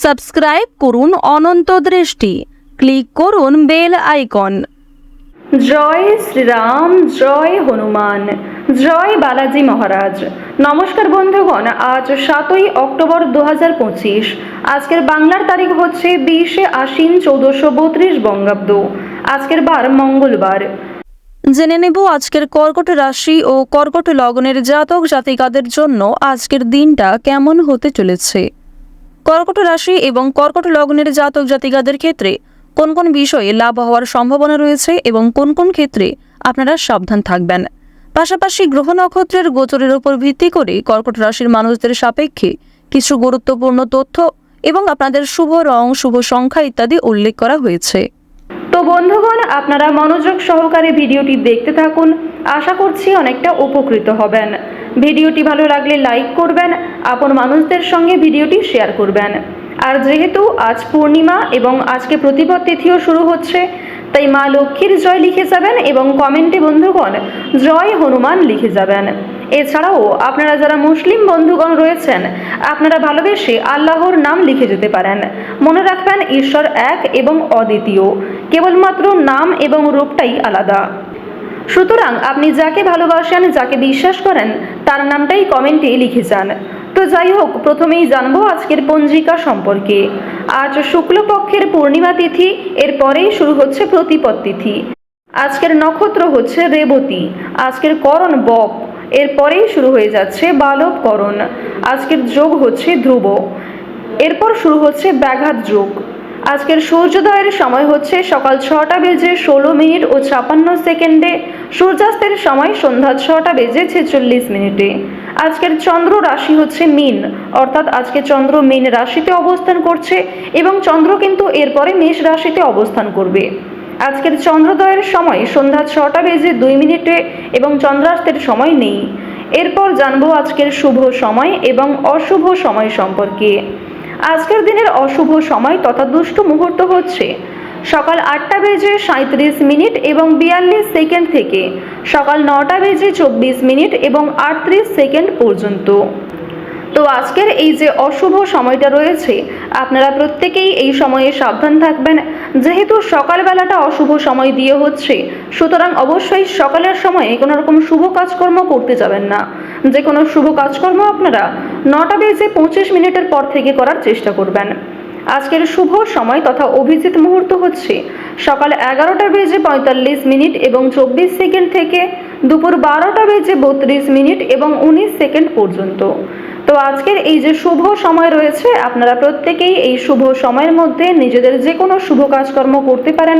Subscribe করুন অনন্ত দৃষ্টি, click করুন বেল আইকন। জয় শ্রীরাম, জয় হনুমান, জয় বালাজি মহারাজ। নমস্কার বন্ধুগণ, আজ 7ই অক্টোবর 2025। আজকের বাংলার তারিখ হচ্ছে 20 আশ্বিন 1432 বঙ্গাব্দ। আজকের বার মঙ্গলবার। জেনে নেব আজকের কর্কট রাশি ও কর্কট লগ্নের জাতক জাতিকাদের জন্য আজকের দিনটা কেমন হতে চলেছে। কর্কট রাশি এবং কর্কট লগ্নের জাতক জাতিকাদের ক্ষেত্রে কোন কোন বিষয়ে লাভ হওয়ার সম্ভাবনা রয়েছে এবং কোন কোন ক্ষেত্রে আপনারা সাবধান থাকবেন। পাশাপাশি গ্রহ নক্ষত্রের গোচরের উপর ভিত্তি করে কর্কট রাশির মানুষদের সাপেক্ষে কিছু গুরুত্বপূর্ণ তথ্য এবং আপনাদের শুভ রং, শুভ সংখ্যা ইত্যাদি উল্লেখ করা হয়েছে। তো বন্ধুগণ, আপনারা মনোযোগ সহকারে ভিডিওটি দেখতে থাকুন। আশা করছি অনেকটা উপকৃত হবেন। ভিডিওটি ভালো লাগলে লাইক করবেন, আপন মানুষদের সঙ্গে ভিডিওটি শেয়ার করবেন। আর যেহেতু আজ পূর্ণিমা এবং আজকে প্রতিপদ তিথিও শুরু হচ্ছে, তাই মা লক্ষ্মীর জয় লিখে যাবেন এবং কমেন্টে বন্ধুগণ জয় হনুমান লিখে যাবেন। এছাড়াও আপনারা যারা মুসলিম বন্ধুগণ রয়েছেন, আপনারা ভালোবেসে আল্লাহর নাম লিখে যেতে পারেন। মনে রাখবেন, ঈশ্বর এক এবং অদ্বিতীয়, কেবলমাত্র নাম এবং রূপটাই আলাদা। সুতরাং আপনি যাকে ভালোবাসেন, যাকে বিশ্বাস করেন, তার নামটাই কমেন্টে লিখে যান। তো যাই হোক, প্রথমেই জানবো আজকের পঞ্জিকা সম্পর্কে। আজ শুক্লপক্ষের পূর্ণিমা তিথি, এরপরেই শুরু হচ্ছে প্রতিপদ তিথি। আজকের নক্ষত্র হচ্ছে রেবতী, আজকের করণ বপ, এরপরেই শুরু হয়ে যাচ্ছে বালব করণ। আজকের যোগ হচ্ছে ধ্রুব, এরপর শুরু হচ্ছে ব্যাঘাত যোগ। আজকের সূর্যোদয়ের সময় হচ্ছে সকাল 6টা বেজে 16 মিনিট ও 56 সেকেন্ডে। সূর্যাস্তের সময় সন্ধ্যা 6টা বেজে 46 মিনিটে। আজকের চন্দ্র রাশি হচ্ছে মীন, অর্থাৎ আজকে চন্দ্র মীন রাশিতে অবস্থান করছে এবং চন্দ্র কিন্তু এরপরে মেষ রাশিতে অবস্থান করবে। আজকের চন্দ্রোদয়ের সময় সন্ধ্যা 6টা বেজে 2 মিনিটে এবং চন্দ্রাস্তের সময় নেই। এরপর জানবো আজকের শুভ সময় এবং অশুভ সময় সম্পর্কে। আজকের দিনের অশুভ সময় তথা দুষ্ট মুহূর্ত হচ্ছে সকাল 8টা বেজে 37 মিনিট এবং 42 সেকেন্ড থেকে সকাল 9টা বেজে 24 মিনিট এবং 38 সেকেন্ড পর্যন্ত। তো আজকের এই যে অশুভ সময়টা রয়েছে, আপনারা প্রত্যেকেই এই সময়ে সাবধান থাকবেন। যেহেতু সকালবেলাটা অশুভ সময় দিয়ে হচ্ছে, সুতরাং অবশ্যই সকালের সময়ে কোনো রকম শুভ কাজকর্ম করতে যাবেন না। যে কোনো শুভ কাজকর্ম আপনারা 9টা বেজে 25 মিনিটের পর থেকে করার চেষ্টা করবেন। আজকের শুভ সময় তথা অভিজিৎ মুহূর্ত হচ্ছে সকাল 11টা বেজে 45 মিনিট এবং 24 সেকেন্ড থেকে দুপুর 12টা বেজে 32 মিনিট এবং 19 সেকেন্ড পর্যন্ত। তো আজকের এই যে শুভ সময় রয়েছে, আপনারা প্রত্যেকেই এই শুভ সময়ের মধ্যে নিজেদের যে কোনো শুভ কাজকর্ম করতে পারেন।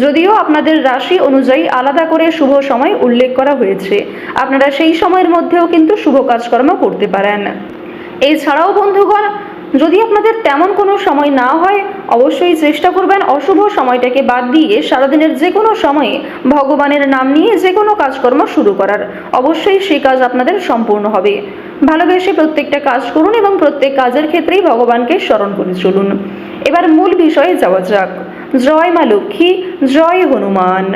যদিও আপনাদের রাশি অনুযায়ী আলাদা করে শুভ সময় উল্লেখ করা হয়েছে, আপনারা সেই সময়ের মধ্যেও কিন্তু শুভ কাজকর্ম করতে পারেন। এছাড়াও বন্ধুগণ, যদি আপনাদের তেমন কোনো সময় না হয়, অবশ্যই চেষ্টা করবেন অশুভ সময়টাকে বাদ দিয়ে সারাদিনের যে কোনো সময়ে ভগবানের নাম নিয়ে যে কোনো কাজকর্ম শুরু করার। অবশ্যই সেই কাজ আপনাদের সম্পূর্ণ হবে। ভালোবেসে প্রত্যেকটা কাজ করুন এবং প্রত্যেক কাজের ক্ষেত্রেই ভগবানকে স্মরণ করে চলুন। এবার মূল বিষয়ে যাওয়া যাক। জয় মা লক্ষ্মী, জয় হনুমান।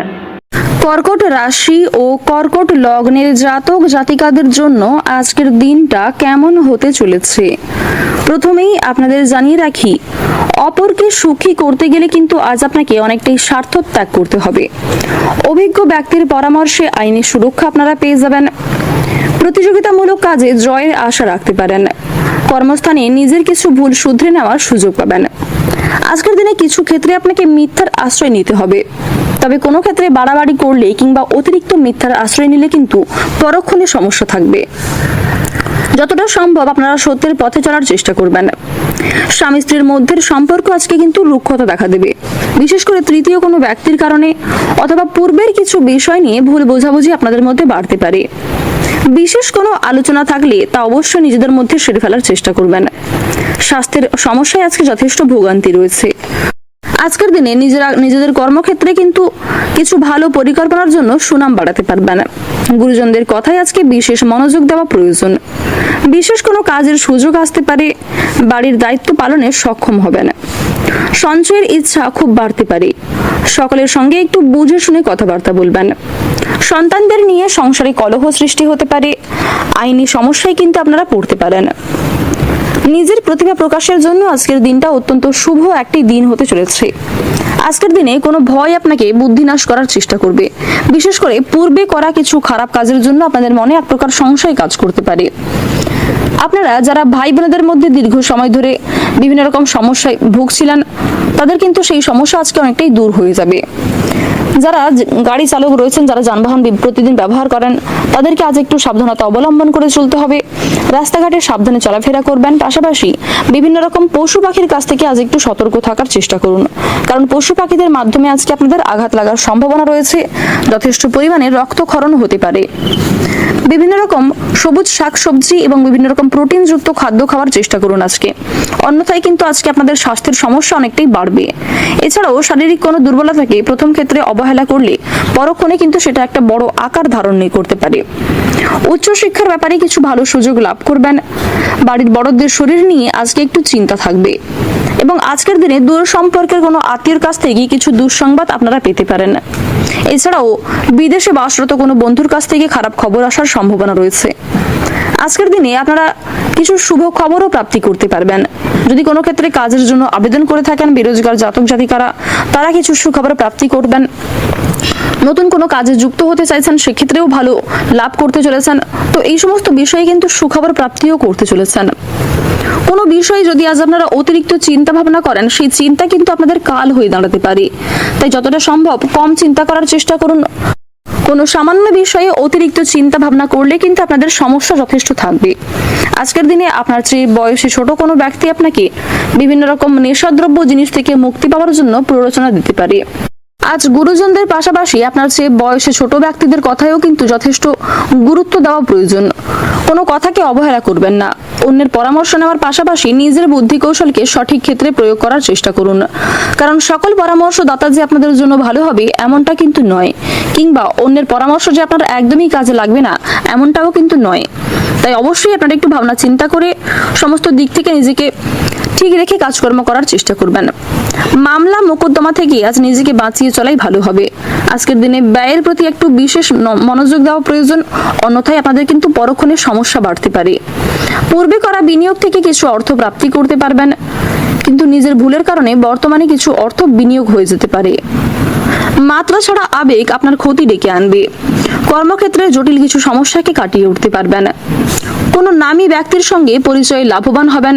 কর্কট রাশি ও কর্কট লগ্নের জাতক জাতিকাদের জন্য আজকের দিনটা কেমন হতে চলেছে। প্রথমেই আপনাদের জানিয়ে রাখি, অপরকে সুখী করতে গেলে কিন্তু আজ আপনাকে অনেকটাই স্বার্থ ত্যাগ করতে হবে। অভিজ্ঞ ব্যক্তির পরামর্শে আইনি সুরক্ষা আপনারা পেয়ে যাবেন। প্রতিযোগিতামূলক কাজে জয়ের আশা রাখতে পারেন। কর্মস্থানে নিজের কিছু ভুল শুধরে নেওয়ার সুযোগ পাবেন। আজকের দিনে কিছু ক্ষেত্রে আপনাকে মিথ্যার আশ্রয় নিতে হবে, তবে কোনো ক্ষেত্রে বাড়াবাড়ি করলে কিংবা অতিরিক্ত মিথ্যার আশ্রয় নিলে কিন্তু পরক্ষণে সমস্যা থাকবে। যতটা সম্ভব আপনারা সত্যের পথে চলার চেষ্টা করবেন। স্বামী স্ত্রীর মধ্যে সম্পর্ক আজকে কিন্তু রুক্ষতা দেখা দেবে, বিশেষ করে তৃতীয় কোনো ব্যক্তির কারণে অথবা পূর্বের কিছু বিষয় নিয়ে ভুল বোঝাবুঝি আপনাদের মধ্যে বাড়তে পারে। বিশেষ কোনো আলোচনা থাকলে তা অবশ্যই নিজেদের মধ্যে সেরে ফেলার চেষ্টা করবেন। স্বাস্থ্যের সমস্যায় আজকে যথেষ্ট ভোগান্তি রয়েছে। আজকের দিনে নিজেদের কর্মক্ষেত্রে কিন্তু কিছু ভালো পরিকল্পনার জন্য সুনাম বাড়াতে পারবেন। গুরুজনদের কথায় আজকে বিশেষ মনোযোগ দেওয়া প্রয়োজন। বিশেষ কোনো কাজের সুযোগ আসতে পারে, বাড়ির দায়িত্ব পালনে সক্ষম হবেন। সঞ্চয়ের ইচ্ছা খুব বাড়তে পারে। সকলের সঙ্গে একটু বুঝে শুনে কথাবার্তা বলবেন। সন্তানদের নিয়ে সংসারে কলহ সৃষ্টি হতে পারে। আইনি সমস্যায় কিন্তু আপনারা পড়তে পারেন। নিজের প্রতিভা প্রকাশের জন্য আজকের দিনটা অত্যন্ত শুভ একটি দিন হতে চলেছে। আজকের দিনে কোনো ভয় আপনাকে বুদ্ধিনাশ করার চেষ্টা করবে। বিশেষ করে পূর্বে করা কিছু খারাপ কাজের জন্য আপনাদের মনে এক প্রকার সংশয় কাজ করতে পারে। আপনারা যারা ভাই বোনেদের মধ্যে দীর্ঘ সময় ধরে বিভিন্ন রকম সমস্যায় ভুগছিলেন, তাদের কিন্তু সেই সমস্যা আজকে অনেকটাই দূর হয়ে যাবে। যারা গাড়ি চালক রয়েছেন, যারা যানবাহন প্রতিদিন ব্যবহার করেন, তাদেরকে আজ একটু সাবধানতা অবলম্বন করে চলতে হবে। রাস্তাঘাটে সাবধানে চলাফেরা করবেন। পাশাপাশি বিভিন্ন রকম পশু পাখির কাছ থেকে আজ একটু সতর্ক থাকার চেষ্টা করুন, কারণ পশু পাখিদের মাধ্যমে আজকে আপনাদের আঘাত লাগার সম্ভাবনা রয়েছে। যথেষ্ট পরিমাণে রক্তক্ষরণ হতে পারে। বিভিন্ন রকম সবুজ শাকসবজি এবং বিভিন্ন রকম প্রোটিনযুক্ত খাদ্য খাওয়ার চেষ্টা করুন আজকে, অন্যথায় কিন্তু আজকে আপনাদের স্বাস্থ্যের সমস্যা অনেকটাই বাড়বে। এছাড়াও শারীরিক কোনো দুর্বলতাকে প্রথম ক্ষেত্রে অবহেলা করলে পরক্ষণে কিন্তু সেটা একটা বড় আকার ধারণ করতে পারে। উচ্চশিক্ষার ব্যাপারে কিছু ভালো সুযোগ লাভ করবেন। বাড়ির বড়দের শরীর নিয়ে আজকে একটু চিন্তা থাকবে এবং আজকের দিনে দূর সম্পর্কের কোনো আত্মীয়র কাছ থেকে কিছু দুঃসংবাদ আপনারা পেতে পারেন। এছাড়াও বিদেশে বাসরত কোনো বন্ধুর কাছ থেকে খারাপ খবর আসার সম্ভাবনা রয়েছে। আজকের দিনে আপনারা কিছু শুভ খবরও প্রাপ্তি করতে পারবেন। যদি কোনো ক্ষেত্রে কাজের জন্য আবেদন করে থাকেন, বেরোজগার জাতক জাতিকারা, তারা কিছু সুখবর প্রাপ্তি করবেন। নতুন কোনো কাজে যুক্ত হতে চাইছেন, সেক্ষেত্রেও ভালো লাভ করতে চলেছেন। তো এই সমস্ত বিষয়ে কিন্তু সুখবর প্রাপ্তিও করতে চলেছেন। কোনো বিষয়ে যদি আজ আপনারা অতিরিক্ত চিন্তা ভাবনা করেন, সেই চিন্তা কিন্তু আপনাদের কাল হয়ে দাঁড়াতে পারে। তাই যতটা সম্ভব কম চিন্তা করার চেষ্টা করুন। কোনো সামান্য বিষয়ে অতিরিক্ত চিন্তা ভাবনা করলে কিন্তু আপনাদের সমস্যা যথেষ্ট থাকবে। আজকের দিনে আপনার চেয়ে বয়সে ছোট কোনো ব্যক্তি আপনাকে বিভিন্ন রকম নেশাদ্রব্য জিনিস থেকে মুক্তি পাওয়ার জন্য প্ররোচনা দিতে পারে। আজ গুরুজনদের পাশাপাশি আপনার চেয়ে বয়সে ছোট ব্যক্তিদের কথায়ও কিন্তু যথেষ্ট গুরুত্ব দেওয়া প্রয়োজন। কোনো কথাকে অবহেলা করবেন না। অন্যের পরামর্শ নেওয়ার পাশাপাশি নিজের বুদ্ধি কৌশলকে সঠিক ক্ষেত্রে প্রয়োগ করার চেষ্টা করুন, কারণ সকল পরামর্শদাতা যে আপনাদের জন্য ভালো হবে এমনটা কিন্তু নয়, কিংবা অন্যের পরামর্শ যে আপনার একদমই কাজে লাগবে না এমনটাও কিন্তু নয়। তাই অবশ্যই আপনারা একটু ভাবনা চিন্তা করে সমস্ত দিক থেকে নিজেকে ঠিক রেখে কাজকর্ম করার চেষ্টা করবেন। মামলা মোকদ্দমা থেকে আজ নিজেকে বাঁচিয়ে চলাই ভালো হবে। আজকের দিনে ব্যয়ের প্রতি একটু বিশেষ মনোযোগ দেওয়া প্রয়োজন, অন্যথায় আপনাদের কিন্তু পরক্ষণে সমস্যা বাড়তে পারে। পূর্বে করা বিনিয়োগ থেকে কিছু অর্থ প্রাপ্তি করতে পারবেন, কিন্তু নিজের ভুলের কারণে বর্তমানে কিছু অর্থ বিনিয়োগ হয়ে যেতে পারে। মাত্রা ছাড়া আবেগ আপনার ক্ষতি ডেকে আনবে। কর্মক্ষেত্রে জটিল কিছু সমস্যাকে কাটিয়ে উঠতে পারবেন। কোনো নামী ব্যক্তির সঙ্গে পরিচয়ে লাভবান হবেন।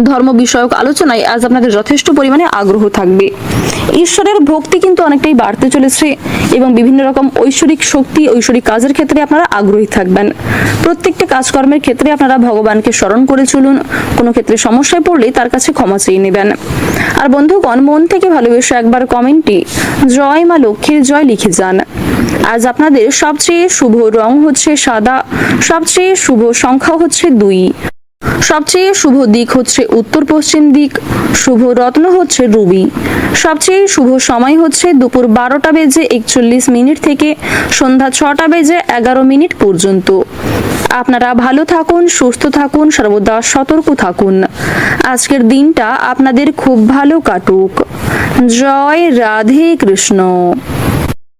ধর্ম বিষয়ক আলোচনায় আজ আপনাদের যথেষ্ট পরিমাণে আগ্রহ থাকবে। ঈশ্বরের ভক্তি কিন্তু অনেকটাই বাড়তে চলেছে এবং বিভিন্ন রকম ঐশ্বরিক শক্তি, ঐশ্বরিক কাজের ক্ষেত্রে আপনারা আগ্রহী থাকবেন। প্রত্যেকটা কাজকর্মের ক্ষেত্রে আপনারা ভগবানকে স্মরণ করে চলুন। কোনো ক্ষেত্রে সমস্যায় পড়লে তার কাছে ক্ষমা চেয়ে নেবেন। আর বন্ধুগণ, মন থেকে ভালোবেসে একবার কমেন্টে জয় মা লক্ষ্মীর জয় লিখে যান। আজ আপনাদের সবচেয়ে শুভ রং হচ্ছে সাদা, সবচেয়ে শুভ সংখ্যা হচ্ছে 2, সবচেয়ে শুভ দিক হচ্ছে উত্তর পশ্চিম দিক, শুভ রত্ন হচ্ছে রুবি, সবচেয়ে শুভ সময় হচ্ছে দুপুর 12:41 থেকে সন্ধ্যা 6:11 পর্যন্ত। আপনারা ভালো থাকুন, সুস্থ থাকুন, সর্বদা সতর্ক থাকুন। আজকের দিনটা আপনাদের খুব ভালো কাটুক। জয় রাধে কৃষ্ণ।